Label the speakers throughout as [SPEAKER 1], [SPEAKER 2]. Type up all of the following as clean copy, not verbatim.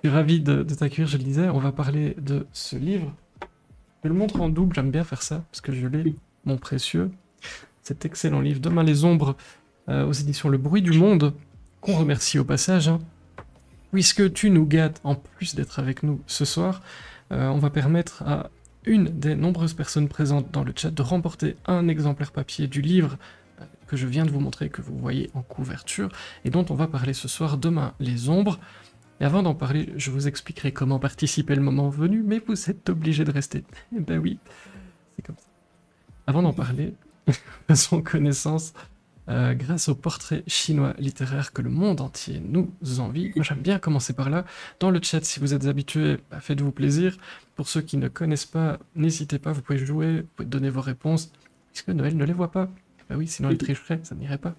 [SPEAKER 1] Je suis ravi de t'accueillir, je le disais. On va parler de ce livre. Je le montre en double, j'aime bien faire ça, parce que je l'ai, mon précieux. Cet excellent livre, Demain les ombres, aux éditions Le Bruit du Monde, qu'on remercie au passage. Hein. Puisque tu nous gâtes, en plus d'être avec nous ce soir, on va permettre à une des nombreuses personnes présentes dans le chat de remporter un exemplaire papier du livre que je viens de vous montrer, que vous voyez en couverture, et dont on va parler ce soir, Demain les ombres. Et avant d'en parler, je vous expliquerai comment participer le moment venu, mais vous êtes obligé de rester. Eh ben oui, c'est comme ça. Avant d'en parler, faisons connaissance grâce au portrait chinois littéraire que le monde entier nous envie. Moi j'aime bien commencer par là. Dans le chat, si vous êtes habitués, bah, faites-vous plaisir. Pour ceux qui ne connaissent pas, n'hésitez pas, vous pouvez jouer, vous pouvez donner vos réponses, puisque Noël ne les voit pas. Bah oui, sinon elle tricherait, ça n'irait pas.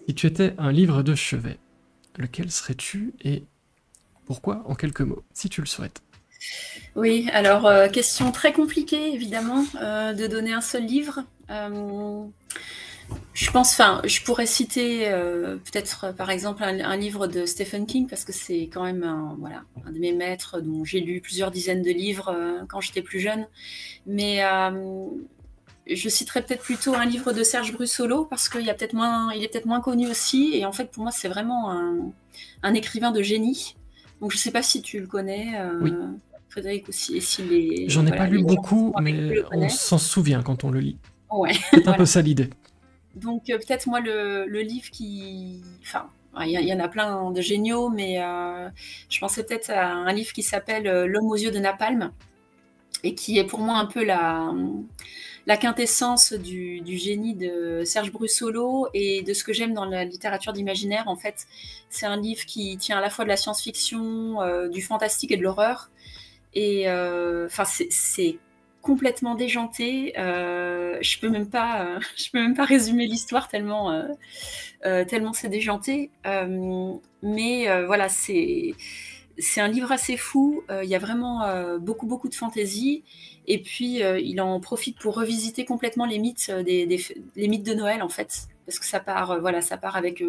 [SPEAKER 1] Si tu étais un livre de chevet, lequel serais-tu et pourquoi en quelques mots, si tu le souhaites?
[SPEAKER 2] Oui, alors question très compliquée évidemment de donner un seul livre. Je pense, enfin, je pourrais citer peut-être par exemple un livre de Stephen King parce que c'est quand même voilà, un de mes maîtres dont j'ai lu plusieurs dizaines de livres quand j'étais plus jeune. Mais je citerais peut-être plutôt un livre de Serge Brussolo parce qu'il il est peut-être moins connu aussi. Et en fait, pour moi, c'est vraiment un écrivain de génie. Donc, je ne sais pas si tu le connais,
[SPEAKER 1] Oui.
[SPEAKER 2] Frédéric, aussi, et si les,
[SPEAKER 1] J'en ai pas
[SPEAKER 2] voilà,
[SPEAKER 1] lu
[SPEAKER 2] les gens qui
[SPEAKER 1] beaucoup,
[SPEAKER 2] sont avec nous
[SPEAKER 1] mais
[SPEAKER 2] le
[SPEAKER 1] on
[SPEAKER 2] connaissent.
[SPEAKER 1] s'en souvient quand on le lit.
[SPEAKER 2] Ouais,
[SPEAKER 1] C'est un peu
[SPEAKER 2] voilà.
[SPEAKER 1] ça l'idée.
[SPEAKER 2] Donc, peut-être moi, le livre qui. Enfin, il y en a plein de géniaux, mais je pensais peut-être à un livre qui s'appelle L'homme aux yeux de napalm et qui est pour moi un peu la quintessence du génie de Serge Brussolo et de ce que j'aime dans la littérature d'imaginaire. En fait, c'est un livre qui tient à la fois de la science-fiction, du fantastique et de l'horreur. Et enfin, c'est complètement déjanté. Je peux même pas, je peux même pas résumer l'histoire tellement c'est déjanté. Mais voilà, c'est un livre assez fou. Il y a vraiment beaucoup de fantaisie. Et puis, il en profite pour revisiter complètement les mythes, les mythes de Noël, en fait. Parce que ça part, voilà, ça part avec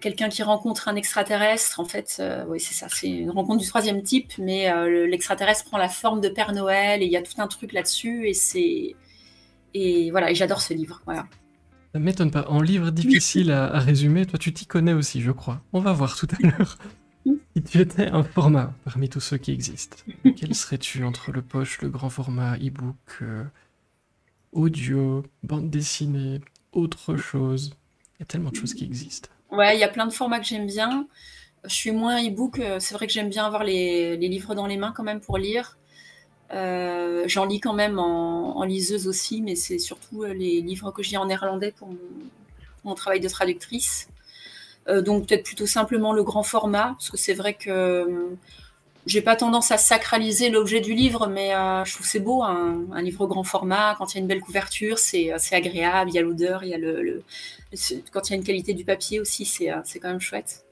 [SPEAKER 2] quelqu'un qui rencontre un extraterrestre. En fait, oui, c'est ça. C'est une rencontre du troisième type, mais l'extraterrestre prend la forme de Père Noël et il y a tout un truc là-dessus. Et voilà, et j'adore ce livre. Voilà.
[SPEAKER 1] Ça m'étonne pas. En livre difficile à résumer, toi tu t'y connais aussi, je crois. On va voir tout à l'heure. Si tu étais un format parmi tous ceux qui existent, quel serais-tu entre le poche, le grand format, e-book, audio, bande dessinée, autre chose? Il y a tellement de choses qui existent.
[SPEAKER 2] Ouais, il y a plein de formats que j'aime bien. Je suis moins e-book. C'est vrai que j'aime bien avoir les livres dans les mains quand même pour lire. J'en lis quand même en liseuse aussi, mais c'est surtout les livres que je lis en néerlandais pour mon travail de traductrice. Donc peut-être plutôt simplement le grand format, parce que c'est vrai que j'ai pas tendance à sacraliser l'objet du livre, mais je trouve c'est beau un livre grand format. Quand il y a une belle couverture, c'est agréable. Il y a l'odeur, il y a quand il y a une qualité du papier aussi, c'est quand même chouette.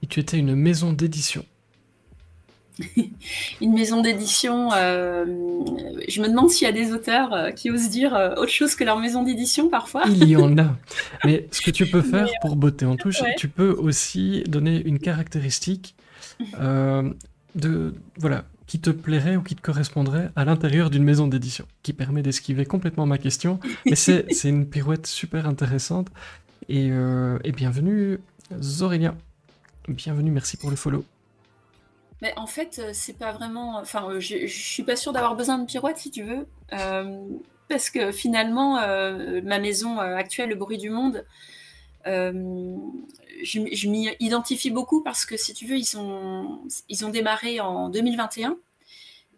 [SPEAKER 1] Si tu étais une maison d'édition,
[SPEAKER 2] Une maison d'édition, je me demande s'il y a des auteurs qui osent dire autre chose que leur maison d'édition parfois.
[SPEAKER 1] il y en a. Mais ce que tu peux
[SPEAKER 2] Mais,
[SPEAKER 1] faire pour botter en touche,
[SPEAKER 2] ouais.
[SPEAKER 1] tu peux aussi donner une caractéristique voilà, qui te plairait ou qui te correspondrait à l'intérieur d'une maison d'édition, qui permet d'esquiver complètement ma question. Mais c'est une pirouette super intéressante. Et bienvenue, Zorélien. Bienvenue, merci pour le follow.
[SPEAKER 2] Mais en fait, c'est pas vraiment. Enfin, je suis pas sûre d'avoir besoin de pirouette si tu veux. Parce que finalement, ma maison actuelle, Le Bruit du Monde, je m'y identifie beaucoup parce que si tu veux, ils ont démarré en 2021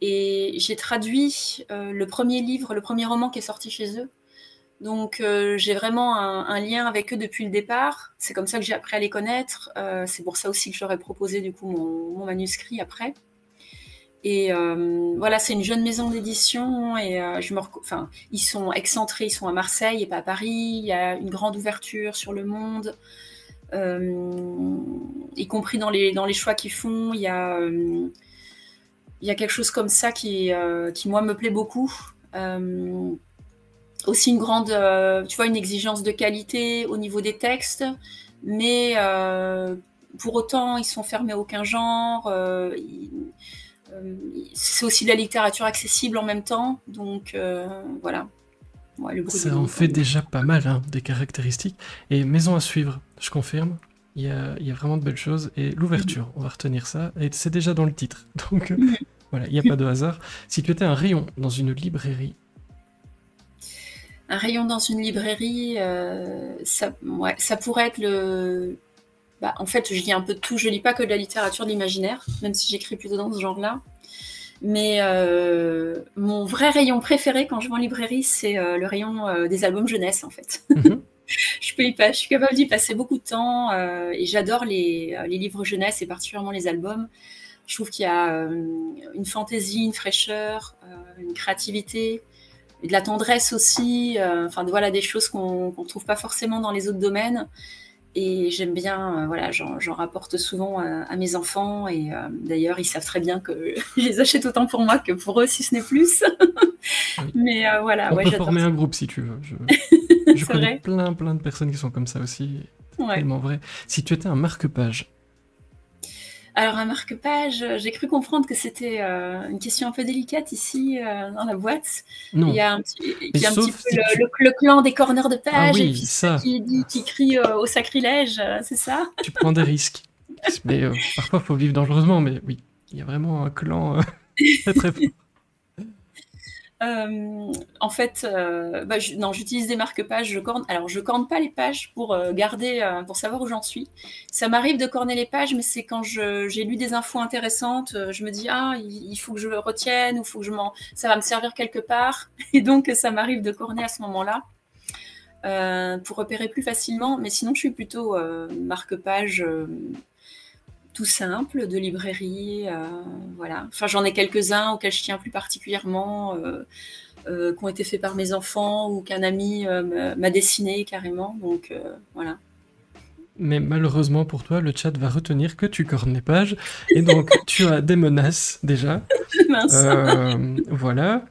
[SPEAKER 2] et j'ai traduit le premier livre, le premier roman qui est sorti chez eux. Donc j'ai vraiment un lien avec eux depuis le départ. C'est comme ça que j'ai appris à les connaître. C'est pour ça aussi que j'aurais proposé du coup mon manuscrit après. Et voilà, c'est une jeune maison d'édition et enfin, ils sont excentrés, ils sont à Marseille et pas à Paris. Il y a une grande ouverture sur le monde, y compris dans les choix qu'ils font. Il y a quelque chose comme ça qui moi me plaît beaucoup. Aussi une grande, tu vois, une exigence de qualité au niveau des textes, mais pour autant, ils sont fermés à aucun genre. C'est aussi de la littérature accessible en même temps. Donc, voilà. Ouais, le bruit
[SPEAKER 1] Ça
[SPEAKER 2] du
[SPEAKER 1] en
[SPEAKER 2] loup,
[SPEAKER 1] fait déjà pas mal, hein, des caractéristiques. Et maison à suivre, je confirme. Il y a vraiment de belles choses. Et l'ouverture, on va retenir ça. Et c'est déjà dans le titre. Donc voilà, il n'y a pas de hasard. Si tu étais un rayon dans une librairie.
[SPEAKER 2] Un rayon dans une librairie, ouais, ça pourrait être le... Bah, en fait, je lis un peu de tout. Je lis pas que de la littérature de l'imaginaire, même si j'écris plutôt dans ce genre-là. Mais mon vrai rayon préféré quand je vais en librairie, c'est le rayon des albums jeunesse, en fait. Je suis capable d'y passer beaucoup de temps et j'adore les livres jeunesse et particulièrement les albums. Je trouve qu'il y a une fantaisie, une fraîcheur, une créativité, et de la tendresse aussi. Enfin, voilà, des choses qu'on ne trouve pas forcément dans les autres domaines. Et j'aime bien, voilà, j'en rapporte souvent à mes enfants. Et d'ailleurs, ils savent très bien que je les achète autant pour moi que pour eux, si ce n'est plus.
[SPEAKER 1] Oui.
[SPEAKER 2] Mais voilà,
[SPEAKER 1] On
[SPEAKER 2] ouais,
[SPEAKER 1] peut
[SPEAKER 2] j'adore
[SPEAKER 1] former
[SPEAKER 2] ça.
[SPEAKER 1] un groupe si tu veux. Je
[SPEAKER 2] C'est
[SPEAKER 1] connais
[SPEAKER 2] vrai.
[SPEAKER 1] plein de personnes qui sont comme ça aussi. C'est
[SPEAKER 2] Ouais.
[SPEAKER 1] tellement vrai. Si tu étais un marque-page.
[SPEAKER 2] Alors, un marque-page, j'ai cru comprendre que c'était une question un peu délicate ici dans la boîte. Il y
[SPEAKER 1] Non.
[SPEAKER 2] a
[SPEAKER 1] Mais
[SPEAKER 2] il y a un petit
[SPEAKER 1] sauf
[SPEAKER 2] peu
[SPEAKER 1] si tu...
[SPEAKER 2] le clan des corners de
[SPEAKER 1] Ah
[SPEAKER 2] page et
[SPEAKER 1] oui,
[SPEAKER 2] puis ceux
[SPEAKER 1] ça.
[SPEAKER 2] qui crient au sacrilège, c'est ça?
[SPEAKER 1] Tu prends des risques. Mais parfois, il faut vivre dangereusement. Mais oui, il y a vraiment un clan très fort.
[SPEAKER 2] En fait, bah, non, j'utilise des marque-pages, je corne. Alors, je corne pas les pages pour garder, pour savoir où j'en suis. Ça m'arrive de corner les pages, mais c'est quand j'ai lu des infos intéressantes, je me dis ah, il faut que je le retienne ou faut que ça va me servir quelque part. Et donc, ça m'arrive de corner à ce moment-là pour repérer plus facilement. Mais sinon, je suis plutôt marque-page. Tout simple, de librairie, voilà. Enfin, j'en ai quelques-uns auxquels je tiens plus particulièrement, qui ont été faits par mes enfants ou qu'un ami m'a dessiné carrément. Donc voilà.
[SPEAKER 1] Mais malheureusement pour toi, le chat va retenir que tu cornes les pages. Et donc, tu as des menaces déjà.
[SPEAKER 2] Mince.
[SPEAKER 1] Voilà.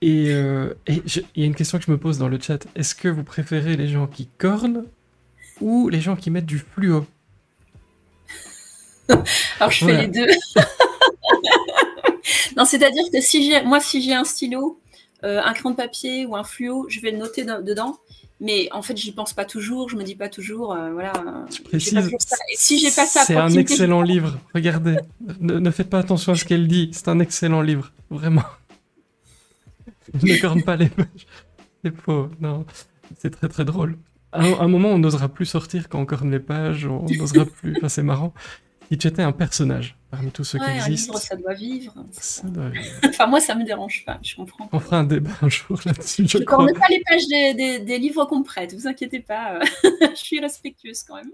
[SPEAKER 1] Et il y a une question que je me pose dans le chat. Est-ce que vous préférez les gens qui cornent ou les gens qui mettent du fluo?
[SPEAKER 2] Alors je fais
[SPEAKER 1] Voilà.
[SPEAKER 2] les deux. Non, c'est-à-dire que si j'ai un stylo, un crayon de papier ou un fluo, je vais le noter dedans. Mais en fait, j'y pense pas toujours. Je me dis pas toujours, voilà.
[SPEAKER 1] Je
[SPEAKER 2] J'ai pas
[SPEAKER 1] précise,
[SPEAKER 2] toujours ça. Et si j'ai pas ça à
[SPEAKER 1] c'est un
[SPEAKER 2] proximité,
[SPEAKER 1] excellent livre. Regardez, ne faites pas attention à ce qu'elle dit. C'est un excellent livre, vraiment. Ne corne pas les pages. C'est faux, non. C'est très drôle. À un moment, on n'osera plus sortir quand on corne les pages. On n'osera plus. Enfin, c'est marrant. Si tu étais un personnage parmi tous ceux qui
[SPEAKER 2] ouais, un
[SPEAKER 1] existent,
[SPEAKER 2] livre, ça doit vivre.
[SPEAKER 1] ça doit vivre.
[SPEAKER 2] Enfin, moi, ça me dérange pas. Je comprends.
[SPEAKER 1] On fera un débat un jour là-dessus, je
[SPEAKER 2] Je
[SPEAKER 1] crois.
[SPEAKER 2] corne pas les pages des livres qu'on me prête. Vous inquiétez pas. Je suis respectueuse quand même.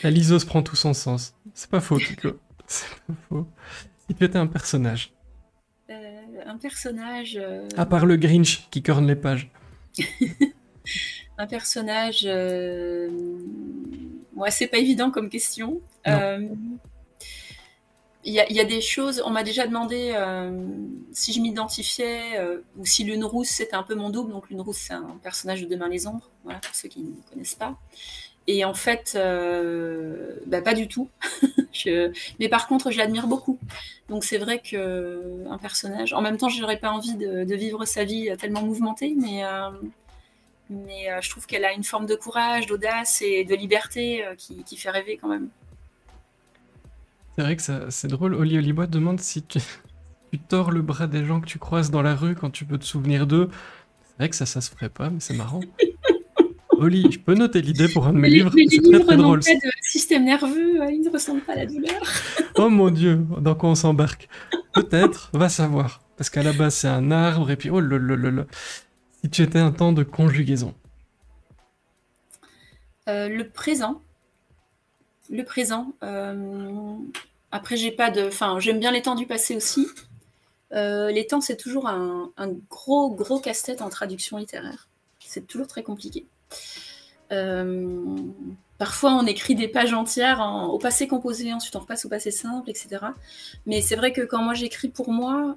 [SPEAKER 1] La lisose prend tout son sens. C'est pas faux, Kiko. C'est pas faux. Si tu étais un personnage,
[SPEAKER 2] Un personnage.
[SPEAKER 1] à part le Grinch qui corne les pages.
[SPEAKER 2] Un personnage. Ouais, c'est pas évident comme question. Il y a des choses. On m'a déjà demandé si je m'identifiais ou si Lune Rousse c'était un peu mon double. Donc Lune Rousse c'est un personnage de Demain les Ombres. Voilà pour ceux qui ne connaissent pas. Et en fait, bah, pas du tout. Mais par contre, je l'admire beaucoup. Donc c'est vrai qu'un personnage. En même temps, je n'aurais pas envie de vivre sa vie tellement mouvementée, mais je trouve qu'elle a une forme de courage, d'audace et de liberté qui fait rêver quand même.
[SPEAKER 1] C'est vrai que c'est drôle. Oli Olibois demande si tu tords le bras des gens que tu croises dans la rue quand tu peux te souvenir d'eux. C'est vrai que ça se ferait pas, mais c'est marrant. Oli, je peux noter l'idée pour un de mes livres.
[SPEAKER 2] Mais
[SPEAKER 1] C'est
[SPEAKER 2] les livres
[SPEAKER 1] très
[SPEAKER 2] n'ont
[SPEAKER 1] drôle.
[SPEAKER 2] pas de système nerveux, ils ne ressentent pas la douleur.
[SPEAKER 1] Oh mon dieu, dans quoi on s'embarque? Peut-être, va savoir. Parce qu'à la base, c'est un arbre, et puis oh là. Si tu étais un temps de conjugaison.
[SPEAKER 2] Le présent. Le présent. Après, j'ai pas de. Enfin, j'aime bien les temps du passé aussi. Les temps, c'est toujours un gros casse-tête en traduction littéraire. C'est toujours très compliqué. Parfois, on écrit des pages entières au passé composé, ensuite on repasse au passé simple, etc. Mais c'est vrai que quand moi j'écris pour moi,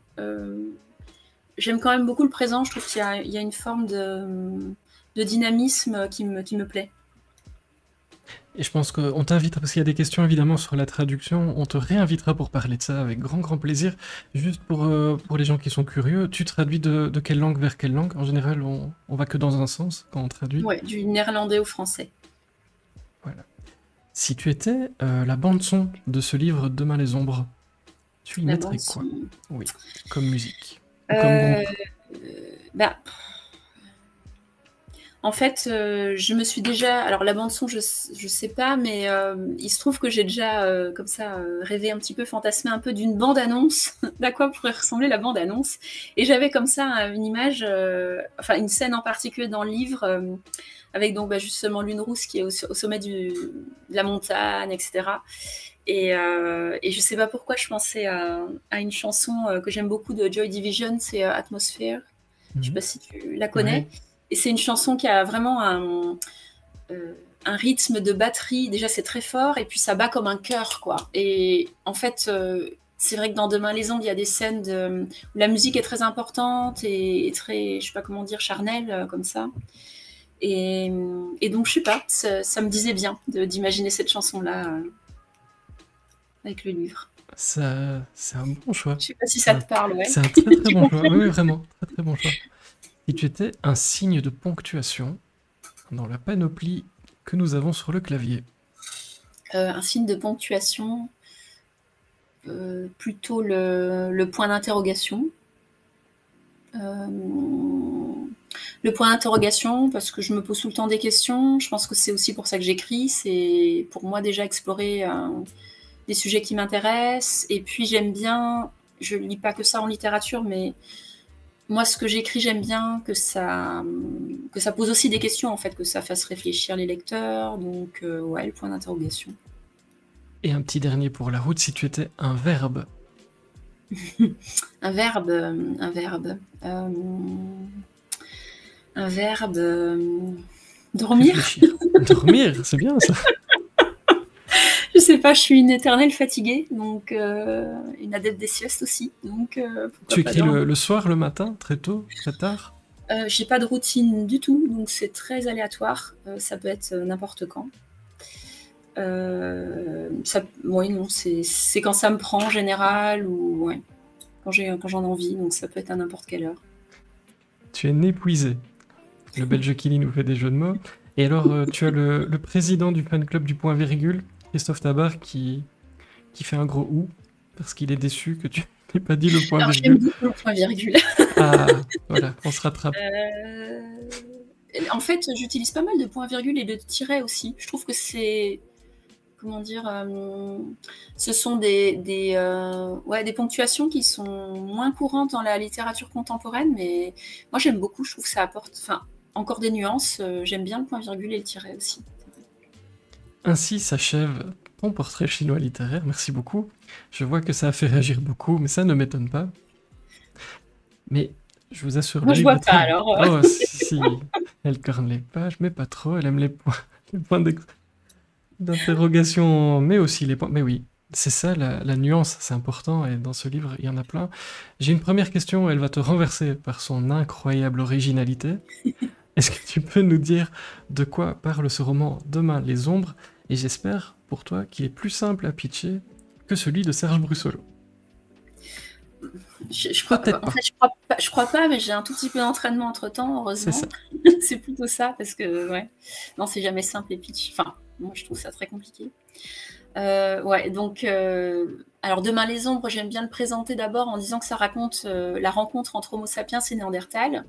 [SPEAKER 2] j'aime quand même beaucoup le présent. Je trouve qu'il y a une forme de dynamisme qui me plaît.
[SPEAKER 1] Et je pense qu'on t'invitera, parce qu'il y a des questions évidemment sur la traduction, on te réinvitera pour parler de ça avec grand grand plaisir. Juste pour les gens qui sont curieux, tu traduis de quelle langue vers quelle langue? En général, on va que dans un sens quand on traduit.
[SPEAKER 2] Ouais, du néerlandais au français.
[SPEAKER 1] Voilà. Si tu étais la bande-son de ce livre Demain les ombres, tu y
[SPEAKER 2] La
[SPEAKER 1] mettrais
[SPEAKER 2] bande
[SPEAKER 1] quoi?
[SPEAKER 2] son.
[SPEAKER 1] Oui, comme musique. Ou comme groupe.
[SPEAKER 2] Bah, en fait, je me suis déjà. Alors, la bande-son, je sais pas, mais il se trouve que j'ai déjà, comme ça, rêvé un petit peu, fantasmé un peu d'une bande-annonce, d'à quoi pourrait ressembler la bande-annonce. Et j'avais comme ça une image, enfin, une scène en particulier dans le livre, avec donc justement Lune Rousse qui est au sommet de la montagne, etc. Et je sais pas pourquoi je pensais à une chanson que j'aime beaucoup de Joy Division, c'est Atmosphere. Je sais pas si tu la connais.
[SPEAKER 1] Ouais.
[SPEAKER 2] Et c'est une chanson qui a vraiment un rythme de batterie. Déjà, c'est très fort, et puis ça bat comme un cœur, quoi. Et en fait, c'est vrai que dans Demain les ombres, il y a des scènes où la musique est très importante et très, je sais pas comment dire, charnelle, comme ça. Et donc, je sais pas, ça me disait bien d'imaginer cette chanson-là avec le livre.
[SPEAKER 1] C'est un bon choix.
[SPEAKER 2] Je sais pas si ça te parle, ouais.
[SPEAKER 1] C'est un très très bon choix. Oui, vraiment, très très bon choix. Si tu étais un signe de ponctuation dans la panoplie que nous avons sur le clavier.
[SPEAKER 2] Un signe de ponctuation, plutôt le point d'interrogation. Le point d'interrogation, parce que je me pose tout le temps des questions. Je pense que c'est aussi pour ça que j'écris. C'est pour moi déjà explorer des sujets qui m'intéressent. Et puis j'aime bien, je lis pas que ça en littérature, mais moi ce que j'écris, j'aime bien que ça pose aussi des questions, en fait, que ça fasse réfléchir les lecteurs. Donc ouais, le point d'interrogation.
[SPEAKER 1] Et un petit dernier pour la route, si tu étais un verbe.
[SPEAKER 2] Un verbe. Dormir.
[SPEAKER 1] Réfléchir. Dormir, c'est bien ça.
[SPEAKER 2] Je sais pas, je suis une éternelle fatiguée, donc une adepte des siestes aussi. Donc,
[SPEAKER 1] tu écris le soir, le matin, très tôt, très tard?
[SPEAKER 2] J'ai pas de routine du tout, donc c'est très aléatoire. Ça peut être n'importe quand. Oui, non, c'est quand ça me prend en général, ou ouais, quand j'en ai envie, donc ça peut être à n'importe quelle heure.
[SPEAKER 1] Tu es épuisé. Le belge Kili nous fait des jeux de mots. Et alors, tu as le président du fan club du point virgule, Christophe Tabar, qui fait un gros ou, parce qu'il est déçu que tu n'aies pas dit le point virgule.
[SPEAKER 2] J'aime beaucoup le point virgule.
[SPEAKER 1] Ah, voilà, on se rattrape.
[SPEAKER 2] En fait, j'utilise pas mal de points virgules et de tirets aussi. Je trouve que c'est... Comment dire, ce sont des ponctuations qui sont moins courantes dans la littérature contemporaine, mais moi j'aime beaucoup, je trouve que ça apporte encore des nuances. J'aime bien le point-virgule et le tiret aussi.
[SPEAKER 1] Ainsi s'achève ton portrait chinois littéraire, merci beaucoup. Je vois que ça a fait réagir beaucoup, mais ça ne m'étonne pas. Mais je vous assure...
[SPEAKER 2] Moi je vois pas alors.
[SPEAKER 1] Oh si, elle corne les pages, mais pas trop, elle aime les points d'interrogation, mais aussi les points... Mais oui, c'est ça la nuance, c'est important, et dans ce livre, il y en a plein. J'ai une première question, elle va te renverser par son incroyable originalité. Est-ce que tu peux nous dire de quoi parle ce roman Demain les ombres? Et j'espère, pour toi, qu'il est plus simple à pitcher que celui de Serge Brussolo.
[SPEAKER 2] Je crois pas, mais j'ai un tout petit peu d'entraînement entre-temps, heureusement.
[SPEAKER 1] C'est ça.
[SPEAKER 2] C'est plutôt ça, parce que, ouais, non, c'est jamais simple les pitchs. Enfin, moi, je trouve ça très compliqué. Ouais, donc, alors, Demain les ombres, j'aime bien le présenter d'abord en disant que ça raconte la rencontre entre Homo sapiens et Néandertal,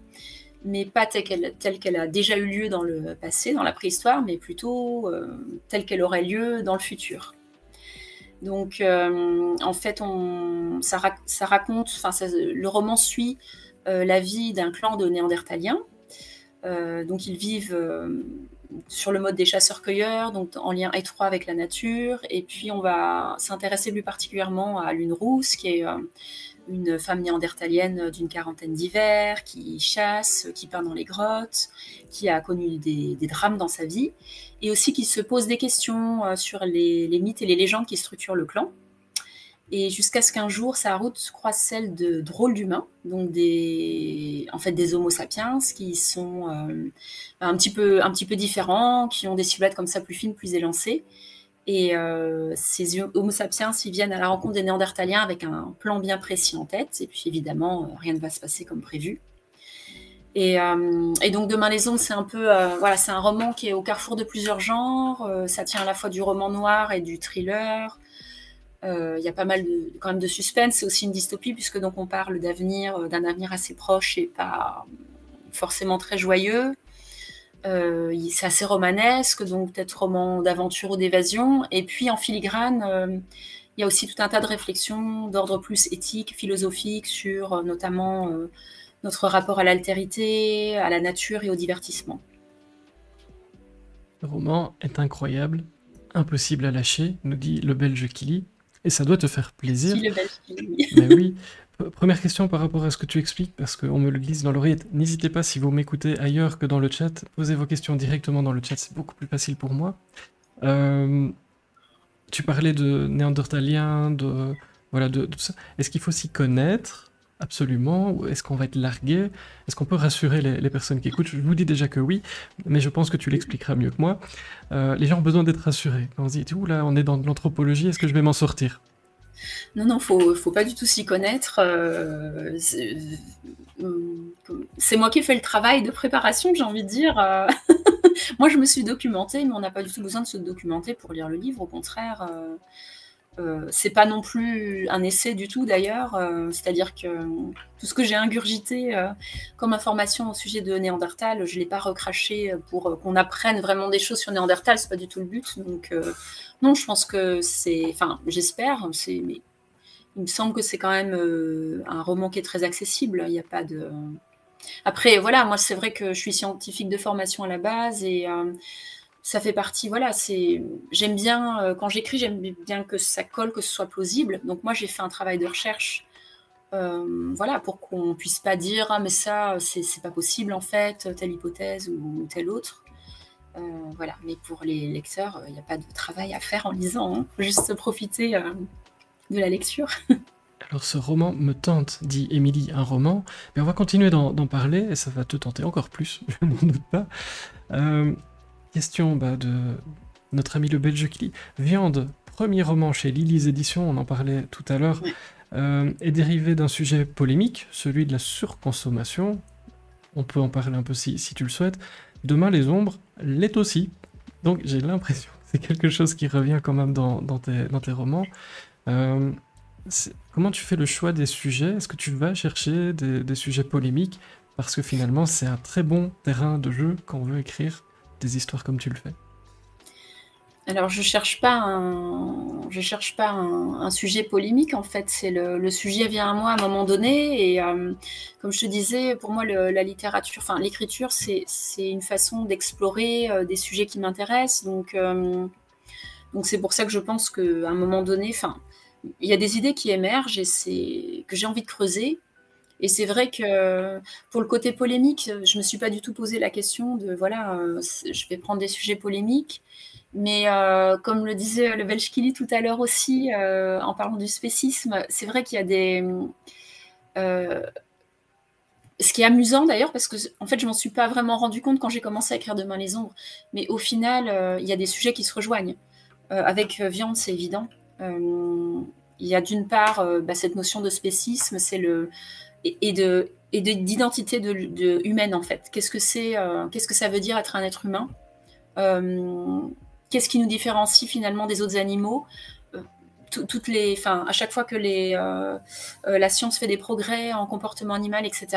[SPEAKER 2] mais pas telle qu'elle a déjà eu lieu dans le passé, dans la préhistoire, mais plutôt telle qu'elle aurait lieu dans le futur. Donc, en fait, ça raconte, le roman suit la vie d'un clan de Néandertaliens. Donc, ils vivent sur le mode des chasseurs-cueilleurs, donc en lien étroit avec la nature. Et puis, on va s'intéresser plus particulièrement à Lune Rousse, qui est une femme néandertalienne d'une quarantaine d'hivers, qui chasse, qui peint dans les grottes, qui a connu des drames dans sa vie, et aussi qui se pose des questions sur les mythes et les légendes qui structurent le clan. Et jusqu'à ce qu'un jour, sa route croise celle de drôles d'humains, donc en fait, des Homo sapiens qui sont un petit peu différents, qui ont des silhouettes comme ça plus fines, plus élancées. Et ces Homo sapiens, ils viennent à la rencontre des Néandertaliens avec un plan bien précis en tête. Et puis évidemment, rien ne va se passer comme prévu. Et donc Demain les ombres, c'est un peu, voilà, c'est un roman qui est au carrefour de plusieurs genres. Ça tient à la fois du roman noir et du thriller. Il y a pas mal quand même de suspense. C'est aussi une dystopie puisque donc on parle d'un avenir assez proche et pas forcément très joyeux. C'est assez romanesque, donc peut-être roman d'aventure ou d'évasion. Et puis en filigrane, il y a aussi tout un tas de réflexions d'ordre plus éthique, philosophique sur notamment notre rapport à l'altérité, à la nature et au divertissement.
[SPEAKER 1] Le roman est incroyable, impossible à lâcher, nous dit le Belge qui lit, et ça doit te faire plaisir.
[SPEAKER 2] Si le Belge qui lit.
[SPEAKER 1] Mais oui. Première question par rapport à ce que tu expliques, parce qu'on me le glisse dans l'oreillette. N'hésitez pas, si vous m'écoutez ailleurs que dans le chat, posez vos questions directement dans le chat, c'est beaucoup plus facile pour moi. Tu parlais de Néandertaliens, voilà, de tout ça. Est-ce qu'il faut s'y connaître absolument, ou est-ce qu'on va être largué? Est-ce qu'on peut rassurer les personnes qui écoutent? Je vous dis déjà que oui, mais je pense que tu l'expliqueras mieux que moi. Les gens ont besoin d'être rassurés. Quand on se dit, ouh là, on est dans de l'anthropologie, est-ce que je vais m'en sortir?
[SPEAKER 2] Non, faut pas du tout s'y connaître. C'est moi qui ai fait le travail de préparation, j'ai envie de dire. Moi, je me suis documentée, mais on n'a pas du tout besoin de se documenter pour lire le livre. Au contraire, c'est pas non plus un essai du tout d'ailleurs. C'est-à-dire que tout ce que j'ai ingurgité comme information au sujet de Néandertal, je l'ai pas recraché pour qu'on apprenne vraiment des choses sur Néandertal. C'est pas du tout le but. Donc non, je pense que enfin, j'espère. Mais il me semble que c'est quand même un roman qui est très accessible. Il n'y a pas de. Après, voilà, moi, c'est vrai que je suis scientifique de formation à la base et ça fait partie, voilà, j'aime bien, quand j'écris, j'aime bien que ça colle, que ce soit plausible. Donc moi, j'ai fait un travail de recherche, voilà, pour qu'on puisse pas dire, ah, mais ça, c'est pas possible, en fait, telle hypothèse ou telle autre. Voilà, mais pour les lecteurs, il n'y a pas de travail à faire en lisant, hein. Faut juste profiter de la lecture.
[SPEAKER 1] Alors ce roman me tente, dit Émilie, un roman, mais on va continuer d'en parler, et ça va te tenter encore plus, je n'en doute pas. Question de notre ami le Belge qui lit. Viande, premier roman chez Lily's Éditions, on en parlait tout à l'heure, est dérivé d'un sujet polémique, celui de la surconsommation. On peut en parler un peu si tu le souhaites. Demain les ombres l'est aussi. Donc j'ai l'impression que c'est quelque chose qui revient quand même dans tes romans. Comment tu fais le choix des sujets? Est-ce que tu vas chercher des sujets polémiques? Parce que finalement, c'est un très bon terrain de jeu quand on veut écrire des histoires comme tu le fais.
[SPEAKER 2] Alors, je cherche pas un sujet polémique, en fait. C'est le sujet vient à moi à un moment donné. Et comme je te disais, pour moi, la littérature, enfin, l'écriture, c'est une façon d'explorer des sujets qui m'intéressent. Donc, c'est pour ça que je pense qu'à un moment donné, enfin, il y a des idées qui émergent et que j'ai envie de creuser. Et c'est vrai que pour le côté polémique, je me suis pas du tout posé la question de, voilà, je vais prendre des sujets polémiques. Mais comme le disait le Belge qui lit tout à l'heure aussi, en parlant du spécisme, c'est vrai qu'il y a des... ce qui est amusant d'ailleurs, parce que en fait, je m'en suis pas vraiment rendu compte quand j'ai commencé à écrire Demain les ombres, mais au final, il y a des sujets qui se rejoignent. Avec Viande, c'est évident. Il y a d'une part cette notion de spécisme, c'est d'identité humaine en fait. Qu'est-ce que ça veut dire être un être humain? Qu'est-ce qui nous différencie finalement des autres animaux? À chaque fois que la science fait des progrès en comportement animal, etc.,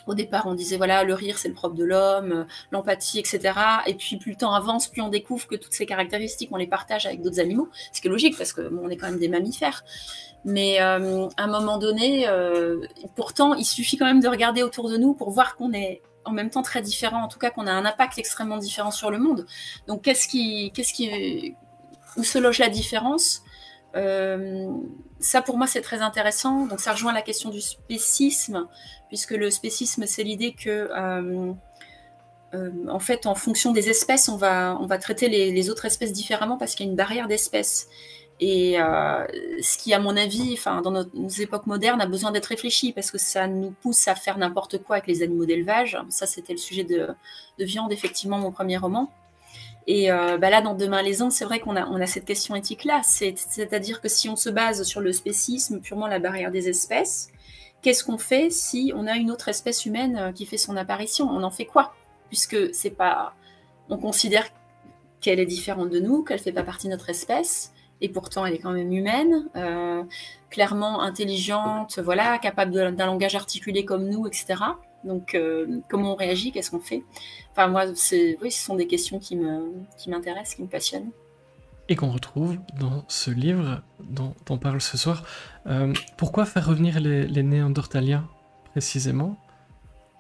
[SPEAKER 2] au départ, on disait, voilà, le rire, c'est le propre de l'homme, l'empathie, etc. Et puis, plus le temps avance, plus on découvre que toutes ces caractéristiques, on les partage avec d'autres animaux, ce qui est logique, parce que on est quand même des mammifères. Mais à un moment donné, pourtant, il suffit quand même de regarder autour de nous pour voir qu'on est en même temps très différents, en tout cas qu'on a un impact extrêmement différent sur le monde. Donc, où se loge la différence? Ça, pour moi, c'est très intéressant. Donc, ça rejoint la question du spécisme, puisque le spécisme, c'est l'idée que, en fait, en fonction des espèces, on va traiter les autres espèces différemment parce qu'il y a une barrière d'espèces. Et ce qui, à mon avis, enfin, dans nos époques modernes, a besoin d'être réfléchi parce que ça nous pousse à faire n'importe quoi avec les animaux d'élevage. Ça, c'était le sujet de viande, effectivement, mon premier roman. Et là, dans Demain les ondes, c'est vrai qu'on a cette question éthique-là. C'est-à-dire que si on se base sur le spécisme, purement la barrière des espèces, qu'est-ce qu'on fait si on a une autre espèce humaine qui fait son apparition? On en fait quoi? Puisque c'est pas... On considère qu'elle est différente de nous, qu'elle fait pas partie de notre espèce, et pourtant elle est quand même humaine, clairement intelligente, voilà, capable d'un langage articulé comme nous, etc. Donc, comment on réagit? Qu'est-ce qu'on fait? Enfin, moi, oui, ce sont des questions qui m'intéressent, qui me passionnent.
[SPEAKER 1] Et qu'on retrouve dans ce livre dont on parle ce soir. Pourquoi faire revenir les Néandertaliens, précisément?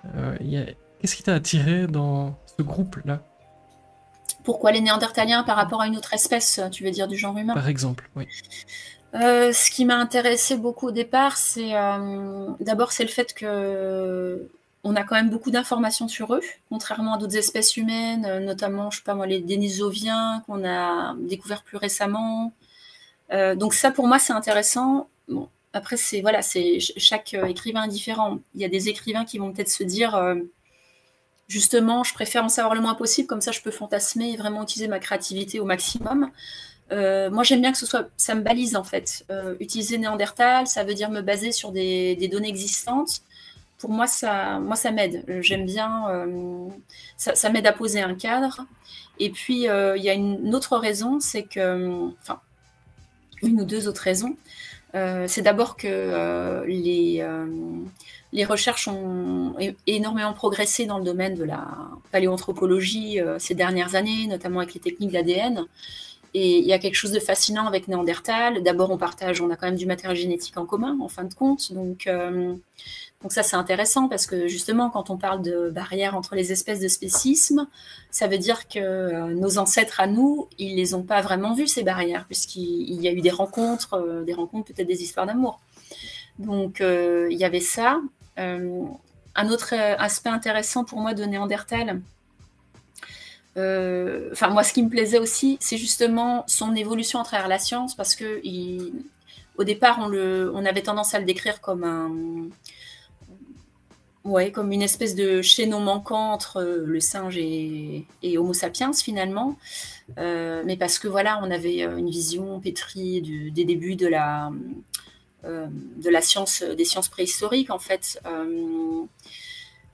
[SPEAKER 1] Qu'est-ce qui t'a attiré dans ce groupe-là?
[SPEAKER 2] Pourquoi les Néandertaliens par rapport à une autre espèce, tu veux dire du genre humain?
[SPEAKER 1] Par exemple, oui.
[SPEAKER 2] Ce qui m'a intéressé beaucoup au départ, c'est d'abord c'est le fait que on a quand même beaucoup d'informations sur eux, contrairement à d'autres espèces humaines, notamment, je sais pas moi, les Denisoviens qu'on a découverts plus récemment. Donc ça, pour moi, c'est intéressant. Bon, après, voilà, chaque écrivain est différent. Il y a des écrivains qui vont peut-être se dire, justement, je préfère en savoir le moins possible, comme ça, je peux fantasmer et vraiment utiliser ma créativité au maximum. Moi, j'aime bien que ça me balise en fait. Utiliser Néandertal, ça veut dire me baser sur des données existantes. Pour moi, ça m'aide. J'aime bien, ça m'aide à poser un cadre. Et puis, il y a une autre raison, c'est que, enfin, une ou deux autres raisons. C'est d'abord que les recherches ont énormément progressé dans le domaine de la paléoanthropologie ces dernières années, notamment avec les techniques d'ADN. Et il y a quelque chose de fascinant avec Néandertal. D'abord, on a quand même du matériel génétique en commun, en fin de compte. Donc ça, c'est intéressant parce que justement, quand on parle de barrière entre les espèces de spécisme, ça veut dire que nos ancêtres à nous, ils les ont pas vraiment vues, ces barrières, puisqu'il y a eu des rencontres, peut-être des histoires d'amour. Donc il y avait ça. Un autre aspect intéressant pour moi de Néandertal, moi, ce qui me plaisait aussi, c'est justement son évolution à travers la science, parce que au départ, on avait tendance à le décrire comme comme une espèce de chaînon manquant entre le singe et Homo sapiens, finalement. Mais parce que voilà, on avait une vision pétrie des débuts de la science, des sciences préhistoriques, en fait.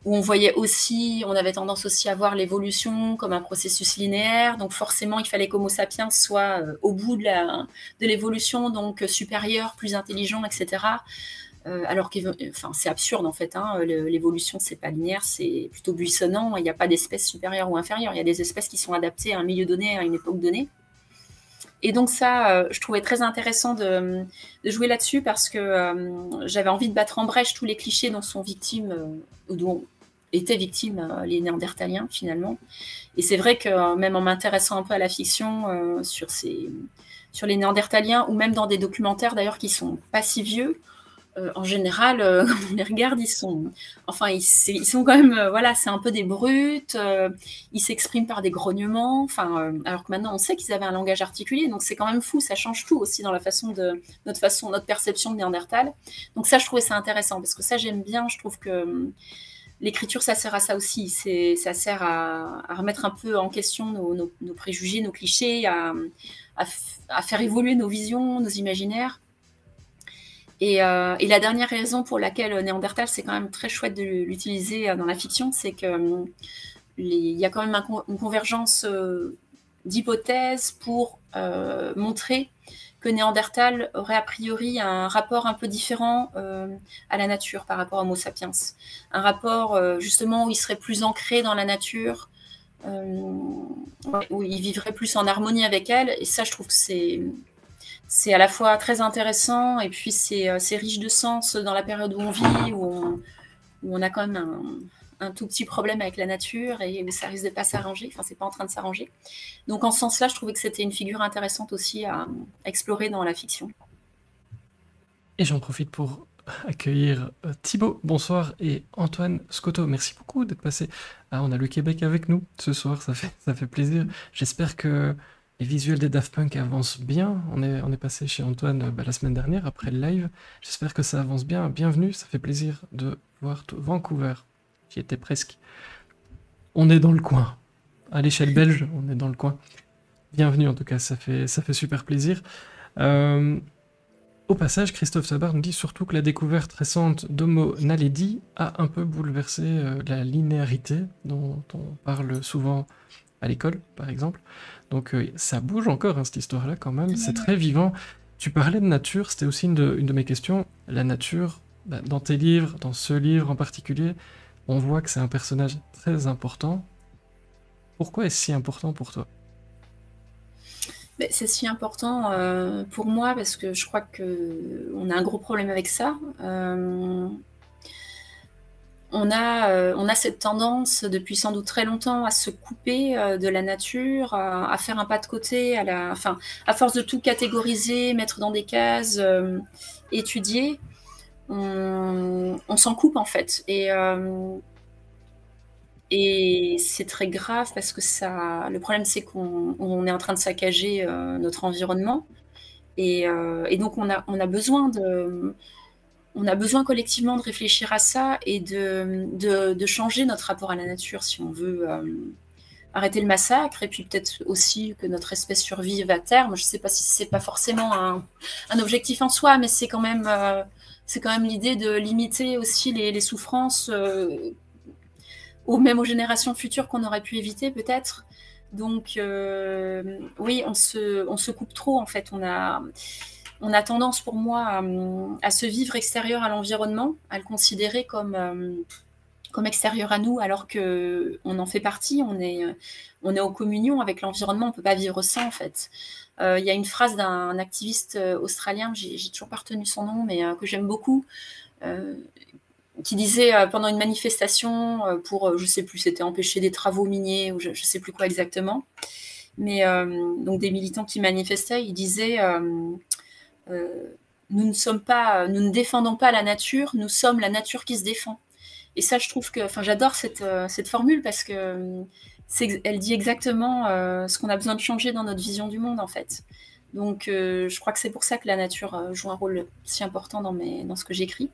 [SPEAKER 2] Où on avait tendance aussi à voir l'évolution comme un processus linéaire, donc forcément il fallait qu'Homo sapiens soit au bout de l'évolution, donc supérieur, plus intelligent, etc. Alors que c'est absurde en fait, hein, l'évolution c'est pas linéaire, c'est plutôt buissonnant, il n'y a pas d'espèces supérieures ou inférieures, il y a des espèces qui sont adaptées à un milieu donné, à une époque donnée. Et donc ça, je trouvais très intéressant de jouer là-dessus parce que j'avais envie de battre en brèche tous les clichés dont sont victimes, ou dont étaient victimes les Néandertaliens finalement. Et c'est vrai que même en m'intéressant un peu à la fiction sur les Néandertaliens, ou même dans des documentaires d'ailleurs qui sont pas si vieux, en général, quand on les regarde, ils sont quand même, voilà, c'est un peu des brutes, ils s'expriment par des grognements, alors que maintenant on sait qu'ils avaient un langage articulé, donc c'est quand même fou, ça change tout aussi dans la notre perception de Néandertal. Donc ça, je trouvais ça intéressant, parce que ça, j'aime bien, je trouve que l'écriture, ça sert à ça aussi, ça sert à remettre un peu en question nos préjugés, nos clichés, à faire évoluer nos visions, nos imaginaires. Et la dernière raison pour laquelle Néandertal, c'est quand même très chouette de l'utiliser dans la fiction, c'est qu'il y a quand même une convergence d'hypothèses pour montrer que Néandertal aurait a priori un rapport un peu différent à la nature par rapport à Homo sapiens. Un rapport justement où il serait plus ancré dans la nature, où il vivrait plus en harmonie avec elle. Et ça, je trouve que c'est à la fois très intéressant et puis c'est riche de sens dans la période où on vit, où on a quand même un tout petit problème avec la nature et où ça risque de pas s'arranger, c'est pas en train de s'arranger. Donc en ce sens-là, je trouvais que c'était une figure intéressante aussi à explorer dans la fiction.
[SPEAKER 1] Et j'en profite pour accueillir Thibaut, bonsoir, et Antoine Scotto, merci beaucoup d'être passé. On a le Québec avec nous ce soir, ça fait plaisir. J'espère que Les visuels des Daft Punk avancent bien. On est passé chez Antoine la semaine dernière, après le live. J'espère que ça avance bien. Bienvenue, ça fait plaisir de voir Vancouver. J'y étais presque. On est dans le coin. À l'échelle belge, on est dans le coin. Bienvenue en tout cas, ça fait super plaisir. Au passage, Christophe Sabar nous dit surtout que la découverte récente d'Homo naledi a un peu bouleversé la linéarité dont on parle souvent à l'école, par exemple. Donc ça bouge encore, hein, cette histoire-là, quand même. C'est très vivant. Tu parlais de nature, c'était aussi une de mes questions. La nature, dans tes livres, dans ce livre en particulier, on voit que c'est un personnage très important. Pourquoi est-ce si important pour toi ?
[SPEAKER 2] C'est si important pour moi parce que je crois qu'on a un gros problème avec ça. On a cette tendance depuis sans doute très longtemps à se couper de la nature, à faire un pas de côté, à force de tout catégoriser, mettre dans des cases, étudier, on s'en coupe en fait. Et c'est très grave parce que le problème c'est qu'on est en train de saccager notre environnement. Et donc on a besoin collectivement de réfléchir à ça et de changer notre rapport à la nature si on veut arrêter le massacre et puis peut-être aussi que notre espèce survive à terme. Je ne sais pas si c'est pas forcément un objectif en soi, mais c'est quand même l'idée de limiter aussi les souffrances même aux générations futures qu'on aurait pu éviter peut-être. Donc oui, on se coupe trop en fait. On a tendance pour moi à se vivre extérieur à l'environnement, à le considérer comme extérieur à nous, alors qu'on en fait partie, on est en communion avec l'environnement, on ne peut pas vivre sans en fait. Il y a une phrase d'un activiste australien, j'ai toujours pas retenu son nom, mais que j'aime beaucoup, qui disait pendant une manifestation pour, je sais plus, c'était empêcher des travaux miniers, ou je sais plus quoi exactement, mais donc des militants qui manifestaient, il disait nous ne défendons pas la nature, nous sommes la nature qui se défend. Et ça, je trouve que, j'adore cette formule parce que elle dit exactement ce qu'on a besoin de changer dans notre vision du monde, en fait. Donc, je crois que c'est pour ça que la nature joue un rôle si important dans ce que j'écris.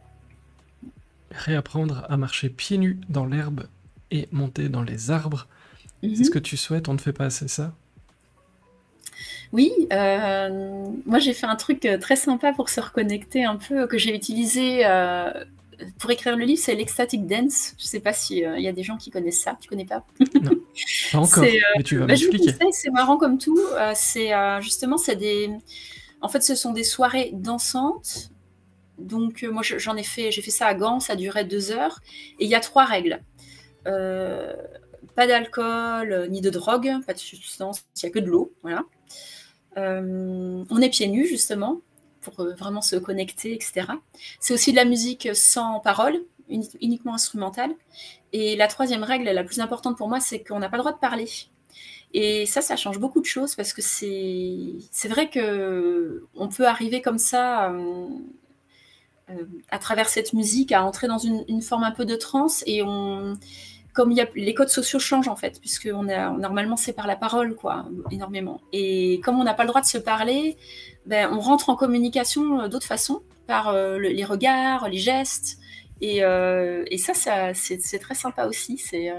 [SPEAKER 1] Réapprendre à marcher pieds nus dans l'herbe et monter dans les arbres, c'est ce que tu souhaites, on ne fait pas assez ça ?
[SPEAKER 2] Oui, moi j'ai fait un truc très sympa pour se reconnecter un peu, que j'ai utilisé pour écrire le livre, c'est l'ecstatic dance. Je ne sais pas s'il y a des gens qui connaissent ça. Tu connais pas ?
[SPEAKER 1] Non, pas encore, mais tu vas m'expliquer.
[SPEAKER 2] C'est marrant comme tout. Justement, en fait, ce sont des soirées dansantes. Donc moi j'ai fait ça à Gand, ça durait 2 heures. Et il y a 3 règles. Pas d'alcool, ni de drogue, pas de substance, il n'y a que de l'eau. Voilà. On est pieds nus, justement, pour vraiment se connecter, etc. C'est aussi de la musique sans parole, uniquement instrumentale. Et la 3e règle, la plus importante pour moi, c'est qu'on n'a pas le droit de parler. Et ça change beaucoup de choses, parce que c'est vrai qu'on peut arriver comme ça, à travers cette musique, à entrer dans une forme un peu de transe, et comme les codes sociaux changent en fait, puisque normalement c'est par la parole, quoi, énormément. Et comme on n'a pas le droit de se parler, on rentre en communication d'autres façons, par les regards, les gestes. Et ça c'est très sympa aussi. C'est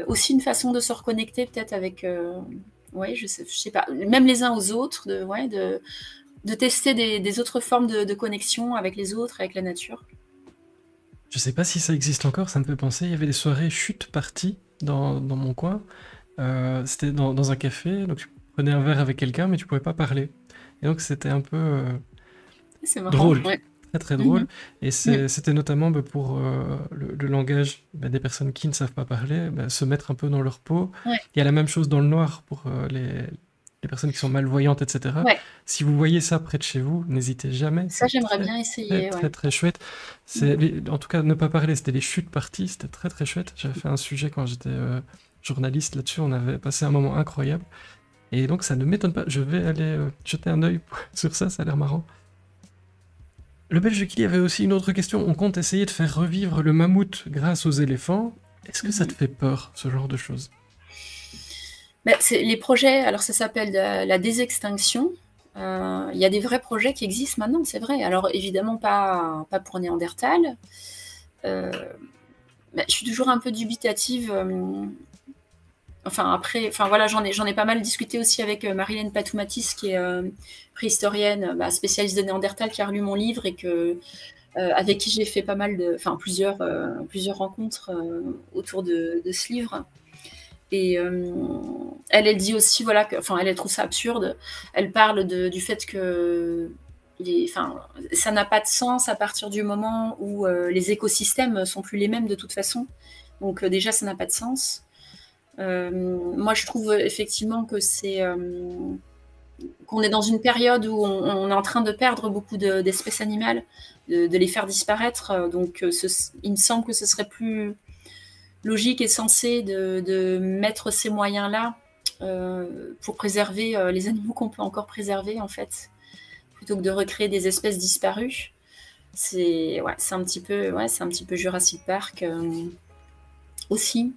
[SPEAKER 2] aussi une façon de se reconnecter peut-être avec, je sais pas, même les uns aux autres, de tester des autres formes de connexion avec les autres, avec la nature.
[SPEAKER 1] Je sais pas si ça existe encore, ça me fait penser, il y avait des soirées chute parties dans mon coin. C'était dans un café, donc tu prenais un verre avec quelqu'un, mais tu pouvais pas parler. Et donc c'était un peu
[SPEAKER 2] c'est marrant,
[SPEAKER 1] drôle,
[SPEAKER 2] ouais.
[SPEAKER 1] très très drôle. Et c'était notamment pour le langage des personnes qui ne savent pas parler, se mettre un peu dans leur peau.
[SPEAKER 2] Ouais.
[SPEAKER 1] Il y a la même chose dans le noir pour les personnes qui sont malvoyantes, etc.
[SPEAKER 2] Ouais.
[SPEAKER 1] Si vous voyez ça près de chez vous, n'hésitez jamais.
[SPEAKER 2] Ça, j'aimerais bien essayer.
[SPEAKER 1] Très, très chouette. En tout cas, ne pas parler, c'était les chutes parties, c'était très très chouette. J'avais fait un sujet quand j'étais journaliste là-dessus, on avait passé un moment incroyable. Et donc, ça ne m'étonne pas. Je vais aller jeter un œil sur ça, ça a l'air marrant. Le Belge Kili avait aussi une autre question. On compte essayer de faire revivre le mammouth grâce aux éléphants. Est-ce que ça te fait peur, ce genre de choses ?
[SPEAKER 2] Les projets, alors ça s'appelle la désextinction. Il y a des vrais projets qui existent maintenant, c'est vrai. Alors évidemment pas pour Néandertal. Je suis toujours un peu dubitative. Après, voilà, j'en ai pas mal discuté aussi avec Marilène Patoumatis, qui est préhistorienne, spécialiste de Néandertal, qui a relu mon livre et avec qui j'ai fait pas mal plusieurs rencontres autour de ce livre. Et elle dit aussi, voilà, elle trouve ça absurde. Elle parle du fait que ça n'a pas de sens à partir du moment où les écosystèmes sont plus les mêmes de toute façon. Donc déjà, ça n'a pas de sens. Moi, je trouve effectivement que qu'on est dans une période où on est en train de perdre beaucoup d'espèces animales, de les faire disparaître. Donc, il me semble que ce serait plus logique et sensé de mettre ces moyens-là pour préserver les animaux qu'on peut encore préserver, en fait, plutôt que de recréer des espèces disparues. C'est un petit peu Jurassic Park aussi.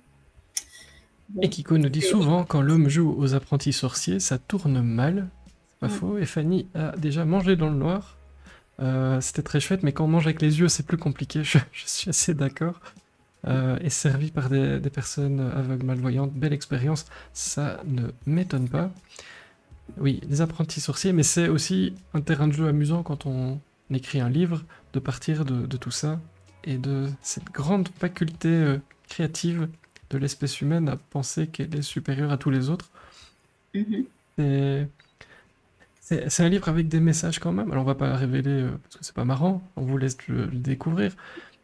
[SPEAKER 1] Et Kiko nous dit souvent, quand l'homme joue aux apprentis sorciers, ça tourne mal. C'est pas faux. Et Fanny a déjà mangé dans le noir. C'était très chouette, mais quand on mange avec les yeux, c'est plus compliqué. Je suis assez d'accord. Et servi par des personnes aveugles, malvoyantes, belle expérience, ça ne m'étonne pas. Oui, les apprentis sorciers, mais c'est aussi un terrain de jeu amusant quand on écrit un livre, de partir de tout ça, et de cette grande faculté créative de l'espèce humaine à penser qu'elle est supérieure à tous les autres. C'est un livre avec des messages quand même. Alors on va pas révéler parce que c'est pas marrant, on vous laisse le découvrir.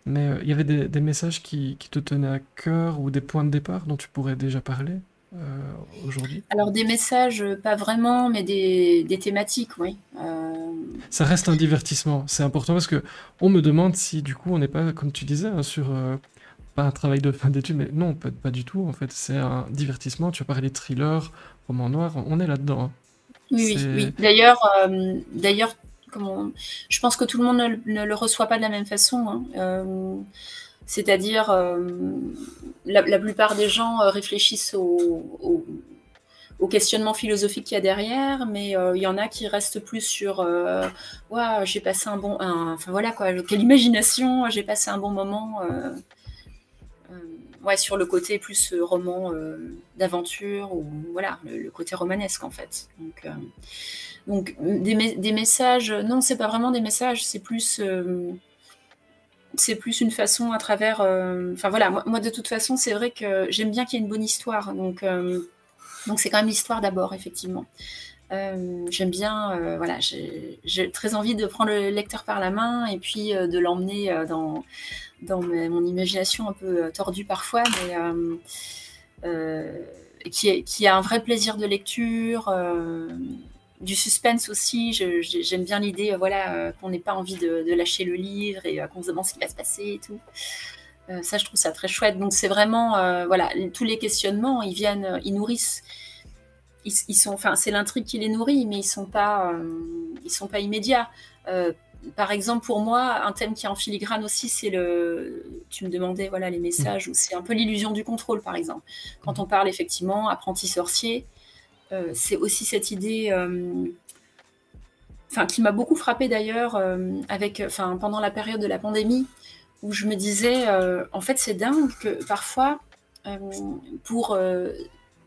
[SPEAKER 1] Mais il y avait des messages qui te tenaient à cœur ou des points de départ dont tu pourrais déjà parler aujourd'hui?
[SPEAKER 2] Alors des messages, pas vraiment, mais des thématiques, oui.
[SPEAKER 1] Ça reste un divertissement, c'est important parce que on me demande si du coup on n'est pas, comme tu disais, sur pas un travail de fin d'études, mais non, pas du tout en fait, c'est un divertissement. Tu as parlé de thriller, roman noir, on est là-dedans. Hein.
[SPEAKER 2] Oui. D'ailleurs, je pense que tout le monde ne le reçoit pas de la même façon. Hein. C'est-à-dire, la plupart des gens réfléchissent au questionnement philosophique qu'il y a derrière, mais il y en a qui restent plus sur j'ai passé quelle imagination, j'ai passé un bon moment. Sur le côté plus roman d'aventure, ou voilà, le côté romanesque en fait. Donc des messages, non, c'est pas vraiment des messages, c'est plus une façon à travers. Moi de toute façon, c'est vrai que j'aime bien qu'il y ait une bonne histoire, donc c'est quand même l'histoire d'abord, effectivement. J'aime bien, j'ai très envie de prendre le lecteur par la main et puis de l'emmener dans mon imagination un peu tordue parfois, mais qui a un vrai plaisir de lecture, du suspense aussi. J'aime bien l'idée qu'on n'ait pas envie de lâcher le livre et qu'on se demande ce qui va se passer et tout. Ça, je trouve ça très chouette. Donc c'est vraiment, tous les questionnements, ils nourrissent. C'est l'intrigue qui les nourrit, mais ils sont pas immédiats. Par exemple, pour moi, un thème qui est en filigrane aussi, c'est tu me demandais, les messages, c'est un peu l'illusion du contrôle, par exemple. Quand on parle effectivement apprenti sorcier, c'est aussi cette idée, qui m'a beaucoup frappée d'ailleurs, pendant la période de la pandémie, où je me disais, en fait, c'est dingue que parfois, pour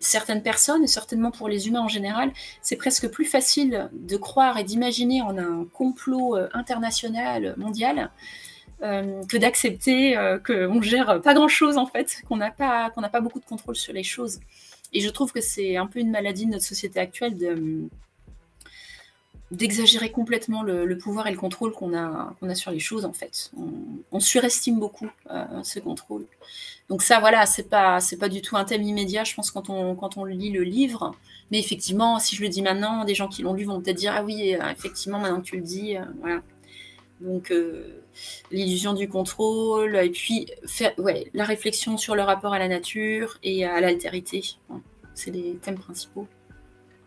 [SPEAKER 2] certaines personnes, et certainement pour les humains en général, c'est presque plus facile de croire et d'imaginer en un complot international, mondial, que d'accepter qu'on gère pas grand-chose en fait, qu'on n'a pas beaucoup de contrôle sur les choses. Et je trouve que c'est un peu une maladie de notre société actuelle d'exagérer complètement le pouvoir et le contrôle qu'on a sur les choses en fait. On surestime beaucoup ce contrôle. Donc ça, c'est pas du tout un thème immédiat, je pense, quand on lit le livre. Mais effectivement, si je le dis maintenant, des gens qui l'ont lu vont peut-être dire « Ah oui, effectivement, maintenant que tu le dis, voilà ». Donc, l'illusion du contrôle, et puis la réflexion sur le rapport à la nature et à l'altérité. C'est les thèmes principaux.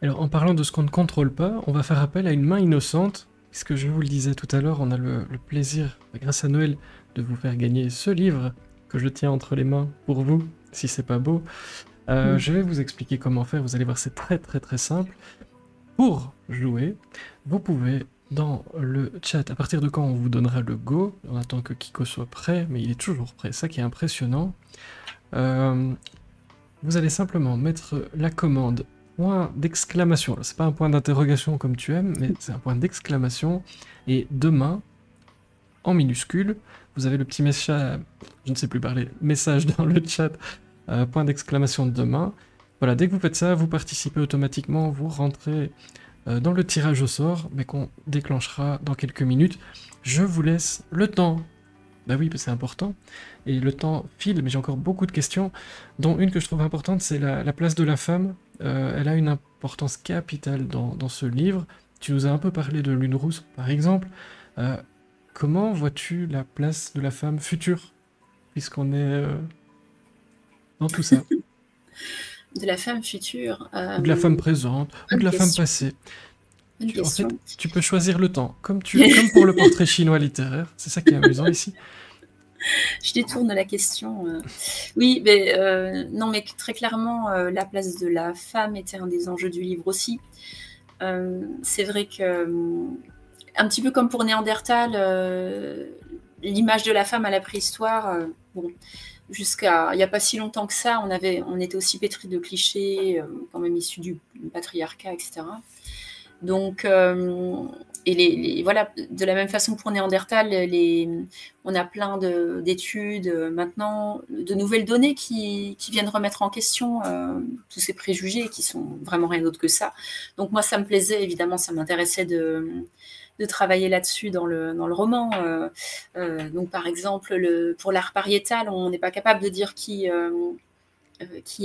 [SPEAKER 1] Alors, en parlant de ce qu'on ne contrôle pas, on va faire appel à une main innocente, puisque je vous le disais tout à l'heure, on a le plaisir, grâce à Noël, de vous faire gagner ce livre que je tiens entre les mains pour vous, si c'est pas beau. Je vais vous expliquer comment faire, vous allez voir, c'est très très très simple. Pour jouer, vous pouvez dans le chat, à partir de quand on vous donnera le go, on attend que Kiko soit prêt, mais il est toujours prêt, ça qui est impressionnant. Vous allez simplement mettre la commande point d'exclamation, c'est pas un point d'interrogation comme tu aimes, mais c'est un point d'exclamation, et demain, en minuscule, vous avez le petit message, je ne sais plus parler, message dans le chat, point d'exclamation demain. Voilà, dès que vous faites ça, vous participez automatiquement, vous rentrez dans le tirage au sort, mais qu'on déclenchera dans quelques minutes. Je vous laisse le temps. Bah oui, c'est important. Et le temps file, mais j'ai encore beaucoup de questions, dont une que je trouve importante, c'est la place de la femme. Elle a une importance capitale dans ce livre. Tu nous as un peu parlé de Lune Rousse, par exemple. Comment vois-tu la place de la femme future, puisqu'on est dans tout ça?
[SPEAKER 2] De la femme future.
[SPEAKER 1] Ou de la femme présente, ou de la femme passée. En fait, tu peux choisir le temps, comme pour le portrait chinois littéraire. C'est ça qui est amusant ici.
[SPEAKER 2] Je détourne la question. Oui, mais non, mais très clairement, la place de la femme était un des enjeux du livre aussi. C'est vrai que, un petit peu comme pour Néandertal, l'image de la femme à la préhistoire, bon, jusqu'à il n'y a pas si longtemps que ça, on était aussi pétri de clichés, quand même issus du patriarcat, etc. Donc, et voilà, de la même façon pour Néandertal, on a plein d'études maintenant, de nouvelles données qui viennent remettre en question tous ces préjugés qui sont vraiment rien d'autre que ça. Donc moi, ça me plaisait, évidemment, ça m'intéressait de travailler là-dessus dans le roman. Donc par exemple, pour l'art pariétal, on n'est pas capable de dire qui